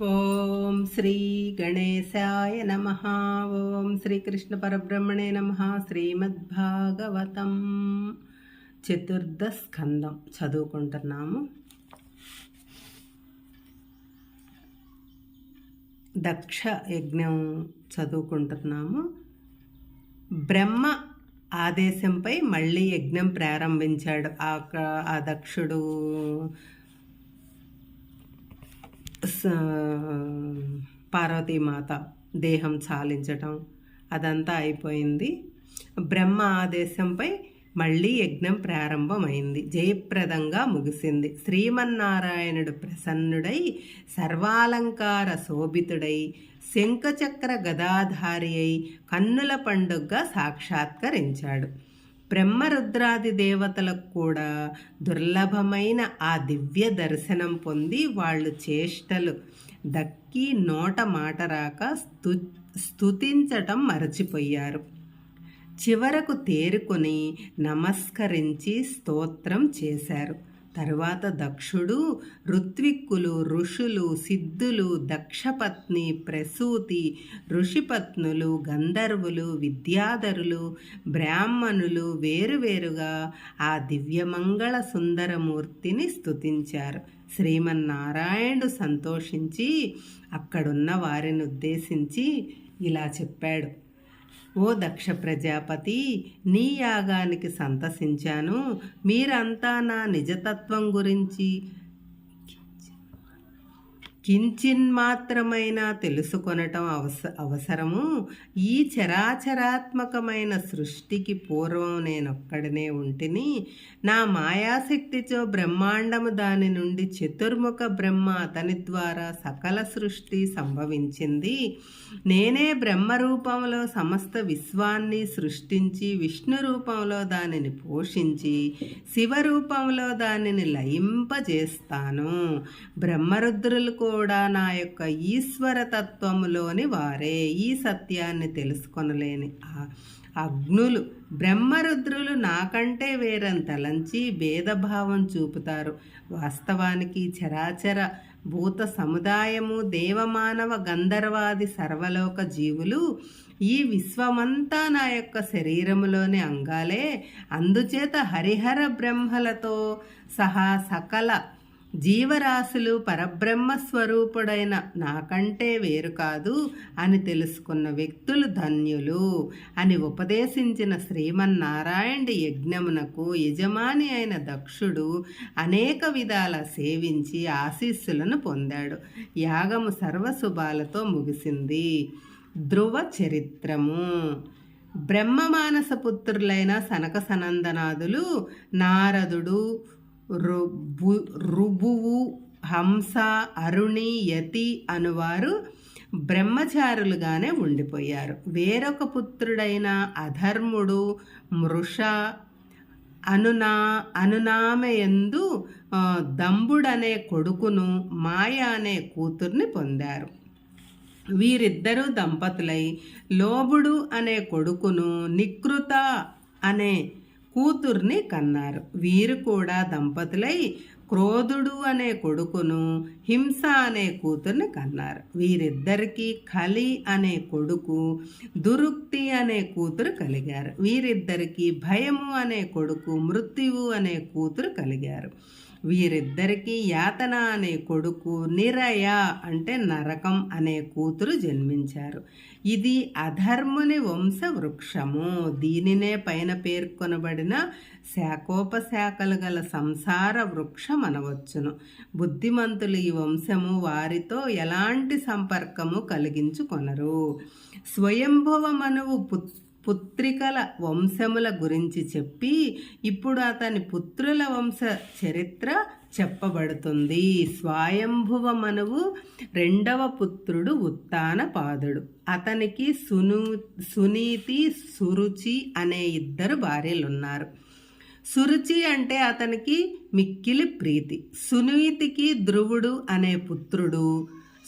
ఓం శ్రీ గణేశాయ నమః. ఓం శ్రీకృష్ణ పరబ్రహ్మణే నమః. శ్రీమద్భాగవతం చతుర్థ స్కందం చదువుకుంటున్నాము. దక్ష యజ్ఞం చదువుకుంటున్నాము. బ్రహ్మ ఆదేశంపై మళ్ళీ యజ్ఞం ప్రారంభించాడు. ఆ దక్షుడు పార్వతీమాత దేహం చాలించటం అదంతా అయిపోయింది. బ్రహ్మ ఆదేశంపై మళ్ళీ యజ్ఞం ప్రారంభమైంది. జయప్రదంగా ముగిసింది. శ్రీమన్నారాయణుడు ప్రసన్నుడై సర్వాలంకార శోభితుడై శంఖచక్ర గదాధారి అయి కన్నుల పండుగగా సాక్షాత్కరించాడు. బ్రహ్మరుద్రాది దేవతలకు కూడా దుర్లభమైన ఆ దివ్య దర్శనం పొంది వాళ్ళు చేష్టలు దక్కి నోట మాట రాక స్తుతించటం మరచిపోయారు. చివరకు తేరుకొని నమస్కరించి స్తోత్రం చేశారు. తరువాత దక్షుడు ఋత్విక్కులు, ఋషులు, సిద్ధులు, దక్షపత్ని, ప్రసూతి, ఋషిపత్నులు, గంధర్వులు, విద్యాధరులు, బ్రాహ్మణులు వేరువేరుగా ఆ దివ్యమంగళ సుందరమూర్తిని స్తుతించారు. శ్రీమన్నారాయణుడు సంతోషించి అక్కడున్న వారిని ఉద్దేశించి ఇలా చెప్పాడు. ఓ దక్ష ప్రజాపతి, నీ యాగానికి సంతసించాను. మీరంతా నా నిజతత్వం గురించి కించిన్మాత్రమైనా తెలుసుకొనటం అవసరము. ఈ చరాచరాత్మకమైన సృష్టికి పూర్వం నేనొక్కడనే ఉంటిని. నా మాయాశక్తితో బ్రహ్మాండము దాని నుండి చతుర్ముఖ బ్రహ్మ అతని ద్వారా సకల సృష్టి సంభవించింది. నేనే బ్రహ్మ రూపంలో సమస్త విశ్వాన్ని సృష్టించి విష్ణు రూపంలో దానిని పోషించి శివరూపంలో దానిని లయింపజేస్తాను. బ్రహ్మరుద్రులు కూడా నా యొక్క ఈశ్వరతత్వములోని వారే. ఈ సత్యాన్ని తెలుసుకొనలేని అగ్నులు బ్రహ్మరుద్రులు నాకంటే వేరంతలంచి భేదభావం చూపుతారు. వాస్తవానికి చరాచర భూత సముదాయము, దేవమానవ గంధర్వాది సర్వలోక జీవులు ఈ విశ్వమంతా నా యొక్క శరీరములోని అంగాలే. అందుచేత హరిహర బ్రహ్మలతో సహా సకల జీవరాశులు పరబ్రహ్మ స్వరూపుడైన నాకంటే వేరు కాదు అని తెలుసుకున్న వ్యక్తులు ధన్యులు అని ఉపదేశించిన శ్రీమన్నారాయణుడి యజ్ఞమునకు యజమాని అయిన దక్షుడు అనేక విధాల సేవించి ఆశీస్సులను పొందాడు. యాగము సర్వశుభాలతో ముగిసింది. ధ్రువ చరిత్రము. బ్రహ్మమానస పుత్రులైన సనక సనందనాదులు, నారదుడు, రుభువు, హంస, అరుణి, యతి అనువారు బ్రహ్మచారులుగానే ఉండిపోయారు. వేరొక పుత్రుడైన అధర్ముడు మృష అనునామయందు దంబుడనే కొడుకును, మాయ అనే కూతుర్ని పొందారు. వీరిద్దరూ దంపతులై లోబుడు అనే కొడుకును, నికృత అనే కూతుర్ని కన్నారు. వీరు కూడా దంపతులై క్రోధుడు అనే కొడుకును, హింస అనే కూతుర్ని కన్నారు. వీరిద్దరికీ కలి అనే కొడుకు, దురుక్తి అనే కూతురు కలిగారు. వీరిద్దరికీ భయము అనే కొడుకు, మృత్యువు అనే కూతురు కలిగారు. వీరిద్దరికీ యాతన అనే కొడుకు, నిరయ అంటే నరకం అనే కూతురు జన్మించారు. ఇది అధర్ముని వంశ వృక్షము. దీనినే పైన పేర్కొనబడిన శాఖోపశాఖలు గల సంసార వృక్షం అనవచ్చును. బుద్ధిమంతులు ఈ వంశము వారితో ఎలాంటి సంపర్కము కలిగించుకొనరు. స్వయంభవ మనువు పుత్రికల వంశముల గురించి చెప్పి ఇప్పుడు అతని పుత్రుల వంశ చరిత్ర చెప్పబడుతుంది. స్వయంభువ మనువు రెండవ పుత్రుడు ఉత్తానపాదుడు. అతనికి సునీతి, సురుచి అనే ఇద్దరు భార్యలున్నారు. సురుచి అంటే అతనికి మిక్కిలి ప్రీతి. సునీతికి ధ్రువుడు అనే పుత్రుడు,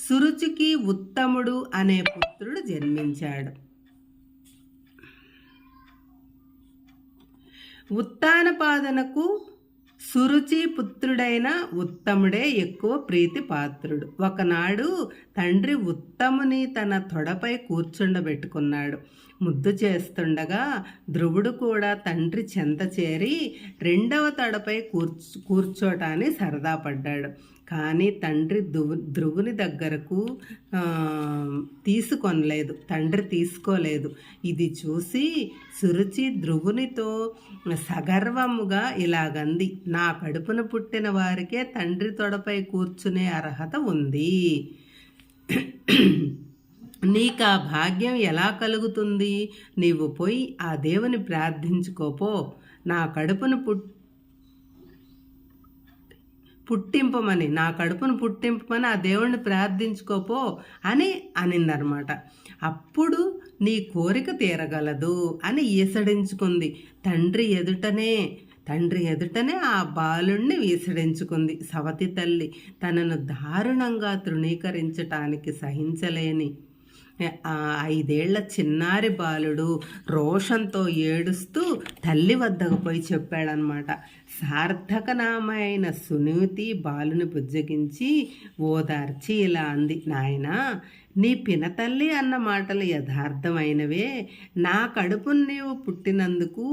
సురుచికి ఉత్తముడు అనే పుత్రుడు జన్మించాడు. ఉత్తానపాదనకు సురుచి పుత్రుడైన ఉత్తముడే ఎక్కువ ప్రీతి పాత్రుడు. ఒకనాడు తండ్రి ఉత్తముని తన తొడపై కూర్చుండబెట్టుకున్నాడు. ముద్దు చేస్తుండగా ధ్రువుడు కూడా తండ్రి చెంత చేరి రెండవ తొడపై కూర్చోటాన్ని సరదా పడ్డాడు. కానీ తండ్రి ధ్రువుని దగ్గరకు తీసుకొనలేదు, తండ్రి తీసుకోలేదు. ఇది చూసి సురుచి ధ్రువునితో సగర్వముగా ఇలాగంది, నా కడుపున పుట్టిన వారికే తండ్రి తొడపై కూర్చునే అర్హత ఉంది. నీకు ఆ భాగ్యం ఎలా కలుగుతుంది? నీవు పోయి ఆ దేవుని ప్రార్థించుకోపో. నా కడుపును నా కడుపును పుట్టింపమని ఆ దేవుణ్ణి ప్రార్థించుకోపో అని అనిందనమాట. అప్పుడు నీ కోరిక తీరగలదు అని ఈసడించుకుంది. తండ్రి ఎదుటనే ఆ బాలుణ్ణి ఈసడించుకుంది. సవతి తల్లి తనను దారుణంగా తృణీకరించటానికి సహించలేని 5 ఏళ్ల చిన్నారి బాలుడు రోషంతో ఏడుస్తూ తల్లి వద్దకు పోయి చెప్పాడనమాట. సార్థకనామైన సునీతి బాలుని బుజ్జగించి ఓదార్చి ఇలా అంది, నాయనా, నీ పినతల్లి అన్న మాటలు యథార్థమైనవే. నా కడుపును నీవు పుట్టినందుకు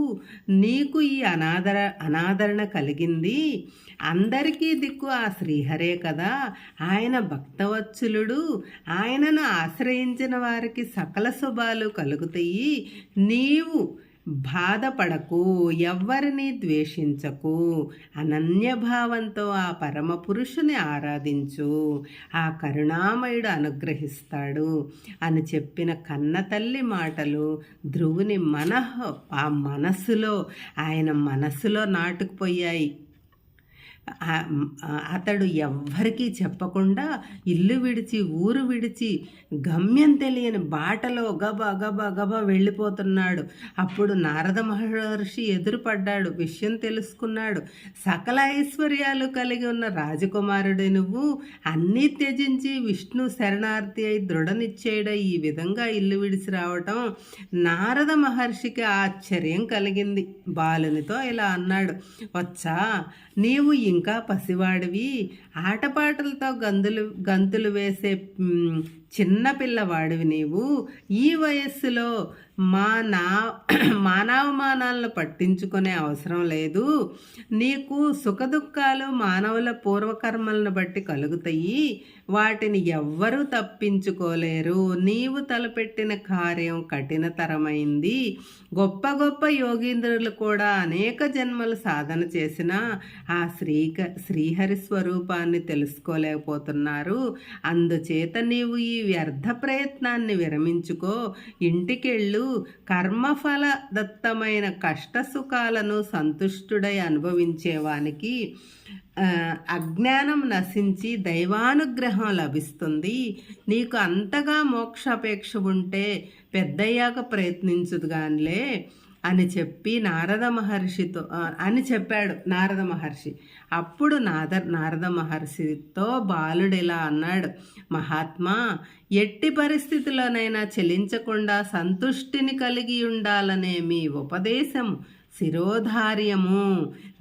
నీకు ఈ అనాదరణ కలిగింది. అందరికీ దిక్కు ఆ శ్రీహరే కదా. ఆయన భక్తవత్సలుడు. ఆయనను ఆశ్రయించిన వారికి సకల శుభాలు కలుగుతాయి. నీవు బాధపడకు, ఎవ్వరిని ద్వేషించకు, అనన్యభావంతో ఆ పరమ పురుషుని ఆరాధించు, ఆ కరుణామయుడు అనుగ్రహిస్తాడు అని చెప్పిన కన్నతల్లి మాటలు ధ్రువుని ఆయన మనస్సులో నాటుకుపోయాయి. అతడు ఎవ్వరికీ చెప్పకుండా ఇల్లు విడిచి ఊరు విడిచి గమ్యం తెలియని బాటలో గబా వెళ్ళిపోతున్నాడు. అప్పుడు నారద మహర్షి ఎదురుపడ్డాడు. విషయం తెలుసుకున్నాడు. సకల ఐశ్వర్యాలు కలిగి ఉన్న రాజకుమారుడు నువ్వు అన్నీ త్యజించి విష్ణు శరణార్థి అయి దృఢనిశ్చయుడై ఈ విధంగా ఇల్లు విడిచి రావటం నారద మహర్షికి ఆశ్చర్యం కలిగింది. బాలునితో ఇలా అన్నాడు, వచ్చా, నీవు ఇంకా పసివాడివి, ఆటపాటలతో గంతులు వేసే చిన్నపిల్లవాడివి. నీవు ఈ వయస్సులో మానవమానాలను పట్టించుకునే అవసరం లేదు. నీకు సుఖదుఖాలు మానవుల పూర్వకర్మలను బట్టి కలుగుతాయి. వాటిని ఎవ్వరూ తప్పించుకోలేరు. నీవు తలపెట్టిన కార్యం కఠినతరమైంది. గొప్ప గొప్ప యోగీంద్రులు కూడా అనేక జన్మలు సాధన చేసినా ఆ శ్రీహరి స్వరూపాన్ని తెలుసుకోలేకపోతున్నారు. అందుచేత నీవు ఈ వ్యర్థ ప్రయత్నాన్ని విరమించుకో, ఇంటికెళ్ళు. కర్మఫల దత్తమైన కష్టసుఖాలను సంతుష్టుడై అనుభవించేవానికి అజ్ఞానం నశించి దైవానుగ్రహం లభిస్తుంది. నీకు అంతగా మోక్షాపేక్ష ఉంటే పెద్దయ్యాక ప్రయత్నించుదు గానిలే అని చెప్పి చెప్పాడు నారద మహర్షి. అప్పుడు నారద మహర్షితో బాలుడిలా అన్నాడు, మహాత్మా, ఎట్టి పరిస్థితుల్లోనైనా చెలించకుండా సంతుష్టిని కలిగి ఉండాలనే మీ ఉపదేశం శిరోధార్యము.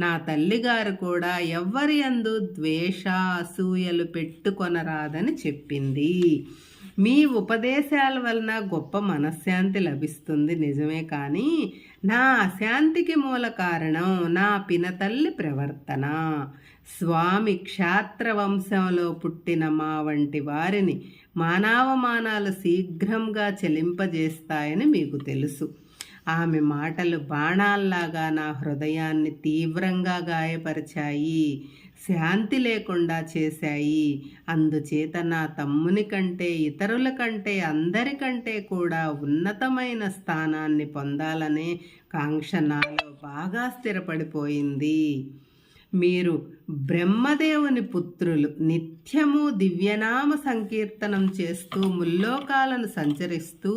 నా తల్లిగారు కూడా ఎవ్వరి యందు ద్వేష అసూయలు పెట్టుకొనరాదని చెప్పింది. మీ ఉపదేశాల వలన గొప్ప మనశ్శాంతి లభిస్తుంది నిజమే, కానీ నా అశాంతికి మూల కారణం నా పినతల్లి ప్రవర్తన. స్వామి క్షాత్ర వంశంలో పుట్టిన మా వంటి వారిని మానవమానాలు శీఘ్రంగా చెలింపజేస్తాయని మీకు తెలుసు. ఆమె మాటలు బాణాల్లాగా నా హృదయాన్ని తీవ్రంగా గాయపరిచాయి, శాంతి లేకుండా చేశాయి. అందుచేత నా తమ్ముని కంటే, ఇతరుల కంటే, అందరికంటే కూడా ఉన్నతమైన స్థానాన్ని పొందాలనే కాంక్ష నాలో బాగా స్థిరపడిపోయింది. మీరు బ్రహ్మదేవుని పుత్రులు, నిత్యము దివ్యనామ సంకీర్తనం చేస్తూ ముల్లోకాలను సంచరిస్తూ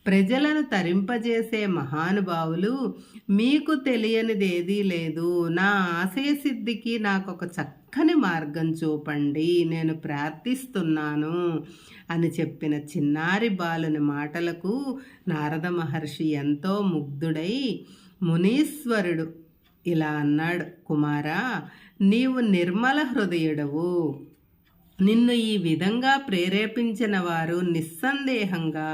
ప్రజలను తరింపజేసే మహానుభావులు. మీకు తెలియనిదేదీ లేదు. నా ఆశయ సిద్ధికి నాకొక చక్కని మార్గం చూపండి, నేను ప్రార్థిస్తున్నాను అని చెప్పిన చిన్నారి బాలుని మాటలకు నారద మహర్షి ఎంతో ముగ్ధుడై, మునీశ్వరుడు ఇలా అన్నాడు, కుమారా, నీవు నిర్మల హృదయుడవు. నిన్ను ఈ విధంగా ప్రేరేపించిన వారు నిస్సందేహంగా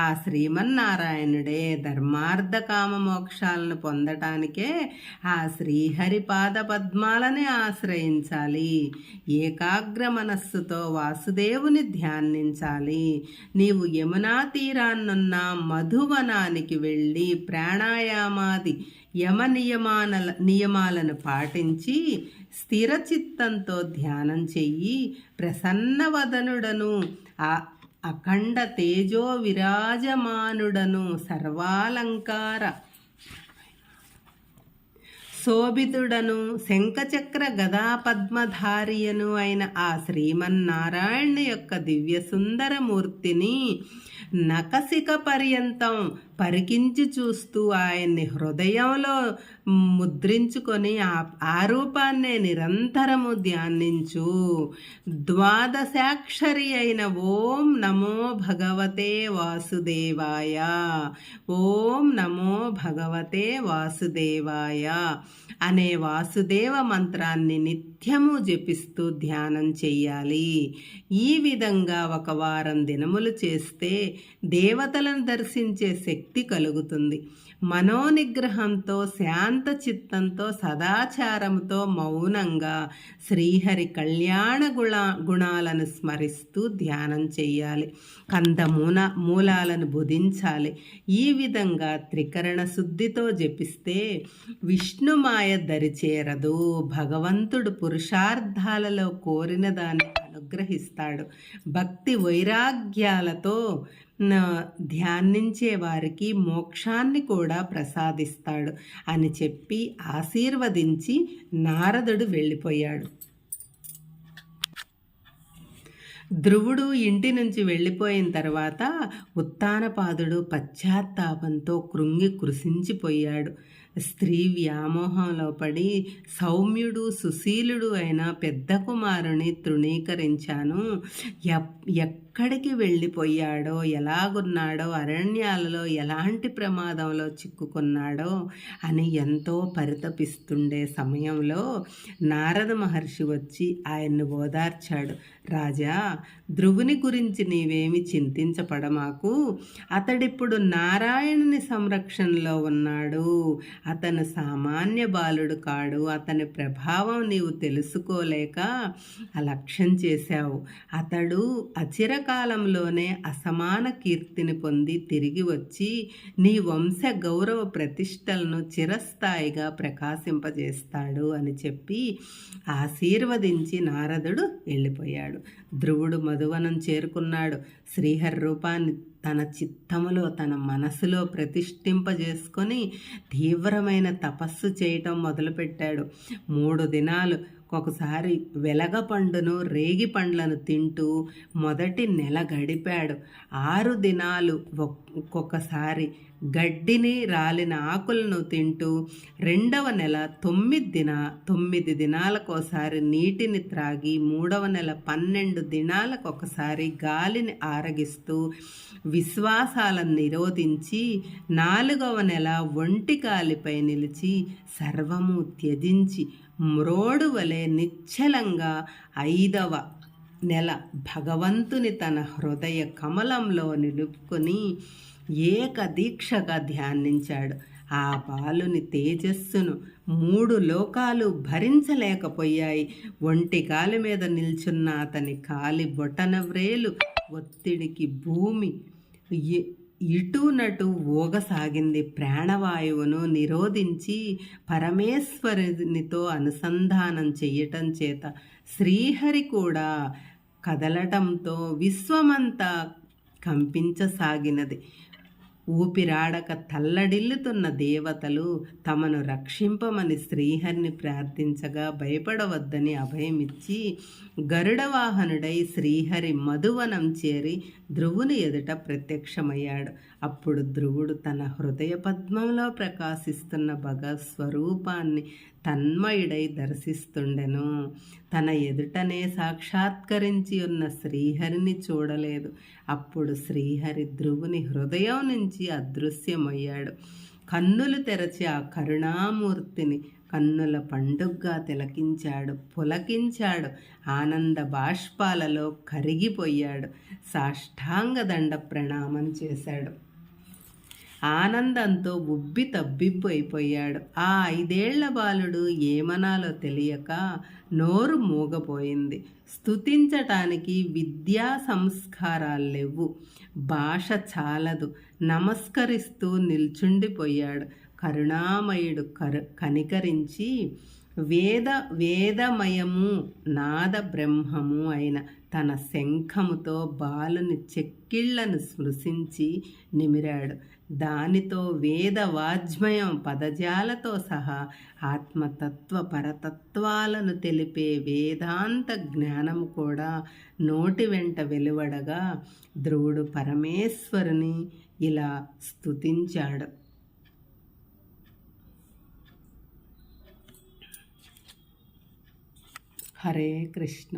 ఆ శ్రీమన్నారాయణుడే. ధర్మార్థ కామ మోక్షాలను పొందటానికే ఆ శ్రీహరి పాద పద్మాలని ఆశ్రయించాలి. ఏకాగ్ర మనస్సుతో వాసుదేవుని ధ్యానించాలి. నీవు యమునా తీరాన్నున్న మధువనానికి వెళ్ళి ప్రాణాయామాది యమ నియమాలను పాటించి స్థిరచిత్తంతో ధ్యానం చెయ్యి. ప్రసన్నవదనుడను అఖండ తేజో విరాజమానుడను సర్వాలంకార శోభితుడను శంఖచక్ర గదా పద్మధారియను అయిన ఆ శ్రీమన్నారాయణ యొక్క దివ్య సుందరమూర్తిని నకసిక పర్యంతం పరికించి చూస్తూ ఆయన్ని హృదయంలో ముద్రించుకొని ఆ రూపాన్నే నిరంతరము ధ్యానించు. ద్వాదశాక్షరి అయిన ఓం నమో భగవతే వాసుదేవాయ, ఓం నమో భగవతే వాసుదేవాయ అనే వాసుదేవ మంత్రాన్ని నిత్యము జపిస్తూ ధ్యానం చెయ్యాలి. ఈ విధంగా ఒక వారం దినములు చేస్తే దేవతలను దర్శించే శక్తి కలుగుతుంది. మనోనిగ్రహంతో శాంత చిత్తంతో సదాచారంతో మౌనంగా శ్రీహరి కళ్యాణ గుణాలను స్మరిస్తూ ధ్యానం చెయ్యాలి. మూలాలను బుధించాలి. ఈ విధంగా త్రికరణ శుద్ధితో జపిస్తే విష్ణుమాయ దరిచేరదు. భగవంతుడు పురుషార్థాలలో కోరిన దాన్ని అనుగ్రహిస్తాడు. భక్తి వైరాగ్యాలతో ధ్యానించే వారికి మోక్షాన్ని కూడా ప్రసాదిస్తాడు అని చెప్పి ఆశీర్వదించి నారదుడు వెళ్ళిపోయాడు. ధ్రువుడు ఇంటి నుంచి వెళ్ళిపోయిన తర్వాత ఉత్తానపాదుడు పశ్చాత్తాపంతో కృంగి కృశించిపోయాడు. స్త్రీ వ్యామోహంలో పడి సౌమ్యుడు సుశీలుడు అయిన పెద్ద కుమారుని తృణీకరించాను. ఎక్కడికి వెళ్ళిపోయాడో, ఎలాగున్నాడో, అరణ్యాలలో ఎలాంటి ప్రమాదంలో చిక్కుకున్నాడో అని ఎంతో పరితపిస్తుండే సమయంలో నారద మహర్షి వచ్చి ఆయన్ను ఓదార్చాడు. రాజా, ధ్రువుని గురించి నీవేమి చింతించపడమాకు. అతడిప్పుడు నారాయణుని సంరక్షణలో ఉన్నాడు. అతను సామాన్య బాలుడు కాడు. అతని ప్రభావం నీవు తెలుసుకోలేక అలక్ష్యం చేశావు. అతడు అచిరకాలంలోనే అసమాన కీర్తిని పొంది తిరిగి వచ్చి నీ వంశ గౌరవ ప్రతిష్టలను చిరస్థాయిగా ప్రకాశింపజేస్తాడు అని చెప్పి ఆశీర్వదించి నారదుడు వెళ్ళిపోయాడు. ధ్రువుడు మధువనం చేరుకున్నాడు. శ్రీహరి రూపాన్ని తన చిత్తములో తన మనసులో ప్రతిష్ఠింపజేసుకొని తీవ్రమైన తపస్సు చేయటం మొదలుపెట్టాడు. 3 దినాలు ఒకసారి వెలగ పండును రేగి పండ్లను తింటూ మొదటి నెల గడిపాడు. 6 దినాలు ఒక్కొక్కసారి గడ్డిని రాలిన ఆకులను తింటూ 2వ నెల 9 దినాలకోసారి నీటిని త్రాగి 3వ నెల 12 దినాలకొకసారి గాలిని ఆరగిస్తూ విశ్వాసాలను నిరోధించి 4వ నెల ఒంటి కాలిపై నిలిచి సర్వము త్యజించి మ్రోడు వలె నిశ్చలంగా 5వ నెల భగవంతుని తన హృదయ కమలంలో నిలుపుకొని ఏకదీక్షగా ధ్యానించాడు. ఆ బాలుని తేజస్సును 3 లోకాలు భరించలేకపోయాయి. ఒంటి కాలి మీద నిల్చున్న అతని కాలి బొటన వ్రేలు ఒత్తిడికి భూమి ఇటునటు ఊగసాగింది. ప్రాణవాయువును నిరోధించి పరమేశ్వరునితో అనుసంధానం చెయ్యటం చేత శ్రీహరి కూడా కదలటంతో విశ్వమంతా కంపించసాగినది. ఊపిరాడక తల్లడిల్లుతున్న దేవతలు తమను రక్షింపమని శ్రీహరిని ప్రార్థించగా భయపడవద్దని అభయమిచ్చి గరుడవాహనుడై శ్రీహరి మధువనం చేరి ధ్రువుని ఎదుట ప్రత్యక్షమయ్యాడు. అప్పుడు ధ్రువుడు తన హృదయ పద్మంలో ప్రకాశిస్తున్న భగవత్ స్వరూపాన్ని తన్మయుడై దర్శిస్తుండెను. తన ఎదుటనే సాక్షాత్కరించి ఉన్న శ్రీహరిని చూడలేదు. అప్పుడు శ్రీహరి ధ్రువుని హృదయం నుంచి అదృశ్యమయ్యాడు. కన్నులు తెరచి ఆ కరుణామూర్తిని కన్నుల పండుగగా తిలకించాడు, పులకించాడు, ఆనంద బాష్పాలలో కరిగిపోయాడు, సాష్టాంగ దండ ప్రణామం చేశాడు. ఆనందంతో ఉబ్బి తబ్బిబ్బైపోయాడు. ఆ 5 ఏళ్ల బాలుడు ఏమనాలో తెలియక నోరు మూగపోయింది. స్తుతించటానికి విద్యా సంస్కారాల్లేవు, భాష చాలదు. నమస్కరిస్తూ నిల్చుండిపోయాడు. కరుణామయుడు కనికరించి వేదమయము నాద బ్రహ్మము అయిన తన శంఖముతో బాలుని చెక్కిళ్లను స్పృశించి నిమిరాడు. దానితో వేదవాజ్మయం పదజాలతో సహా ఆత్మతత్వ పరతత్వాలను తెలిపే వేదాంత జ్ఞానము కూడా నోటి వెంట వెలువడగా ధ్రువుడు పరమేశ్వరుని ఇలా స్తుతించాడు. హరే కృష్ణ.